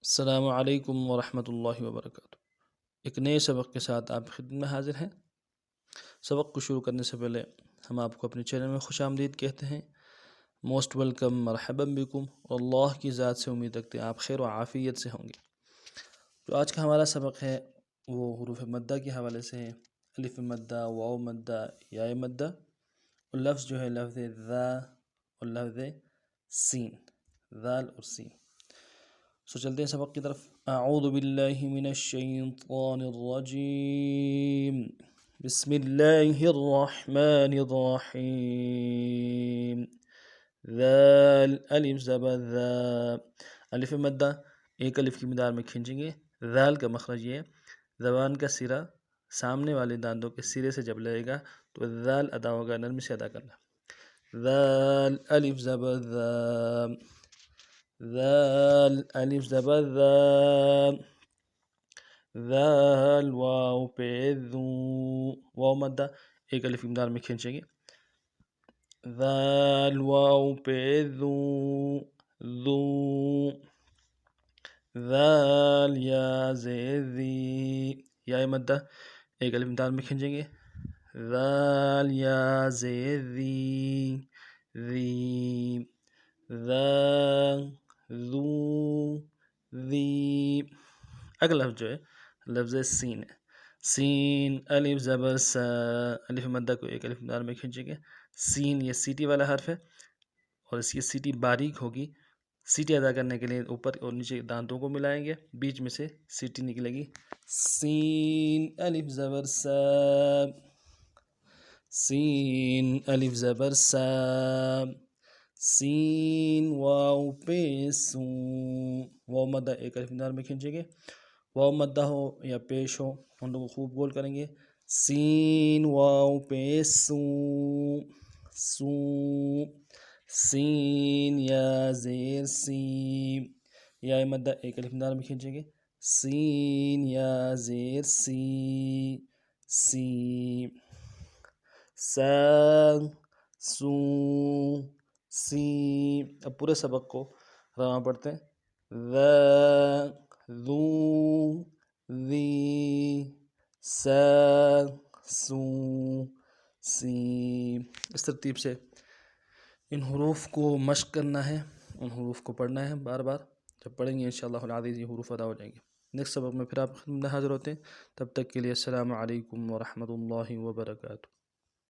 السلام علیکم ورحمۃ اللہ وبرکاتہ۔ ایک نئے سبق کے ساتھ آپ کی خدمت میں حاضر ہیں۔ سبق کو شروع کرنے سے پہلے ہم آپ کو اپنے چینل میں خوش آمدید کہتے ہیں۔ موسٹ ویلکم، مرحبا بکم، اور اللہ کی ذات سے امید رکھتے ہیں آپ خیر و عافیت سے ہوں گے۔ جو آج کا ہمارا سبق ہے وہ حروف مدہ کے حوالے سے ہے۔ الف مدہ، واو مدہ، یا مدہ، اور لفظ جو ہے لفظ ذا اور لفظ سین، ذال اور سین۔ چلتے ہیں سبق کی طرف۔ اعوذ باللہ من الشیطان الرجیم، بسم اللہ الرحمن الرحیم۔ ذال، الف زبر ذا، الف مدہ ایک الف کی مقدار میں کھینچیں گے۔ ذال کا مخرج یہ ہے، زبان کا سرا سامنے والے دانتوں کے سرے سے جب لگے گا تو ذال ادا ہوگا، نرمی سے ادا کرنا۔ ذال، الف زبر ذا، ذال، الف زبر ذا، ذال، واو پہ ذو، واو مدہ ایک الف کی مقدار میں کھینچیں گے۔ ذال، واو پہ ذو، ذو، ذال، یا زیر ذی، یا مدہ ایک الف مقدار میں کھینچیں گے۔ ذال، یا زیر ذی، ذی، ذا، ذو، ذی۔ اگلا لفظ جو ہے لفظ سین ہے۔ سین، الف زبر سا، الف مدہ کو ایک الف مقدار میں کھینچیں گے۔ سین یہ سیٹی والا حرف ہے اور اس کی سیٹی باریک ہوگی۔ سیٹی ادا کرنے کے لیے اوپر اور نیچے دانتوں کو ملائیں گے، بیچ میں سے سیٹی نکلے گی۔ سین، الف زبر سا، سین، الف زبر سا، سین، واو پہ سو، واو مدہ ایک الف مقدار میں کھینچیں گے۔ واو مدہ ہو یا پیش ہو ان لوگوں کو خوب گول کریں گے۔ سین، واو پہ سو، سو، سین، یا زیر سی، یا مدہ ایک الف مقدار میں کھینچیں گے۔ سین، یا زیر سی، سی، سا، سو، سی۔ اب پورے سبق کو رواں پڑھتے ہیں۔ ذا، ذو، ذی، سا، سو، سی۔ اس ترتیب سے ان حروف کو مشق کرنا ہے، ان حروف کو پڑھنا ہے بار بار۔ جب پڑھیں گے انشاءاللہ العزیز یہ حروف ادا ہو جائیں گے۔ نیکسٹ سبق میں پھر آپ کی خدمت میں حاضر ہوتے ہیں، تب تک کے لیے السلام علیکم ورحمۃ اللہ وبرکاتہ۔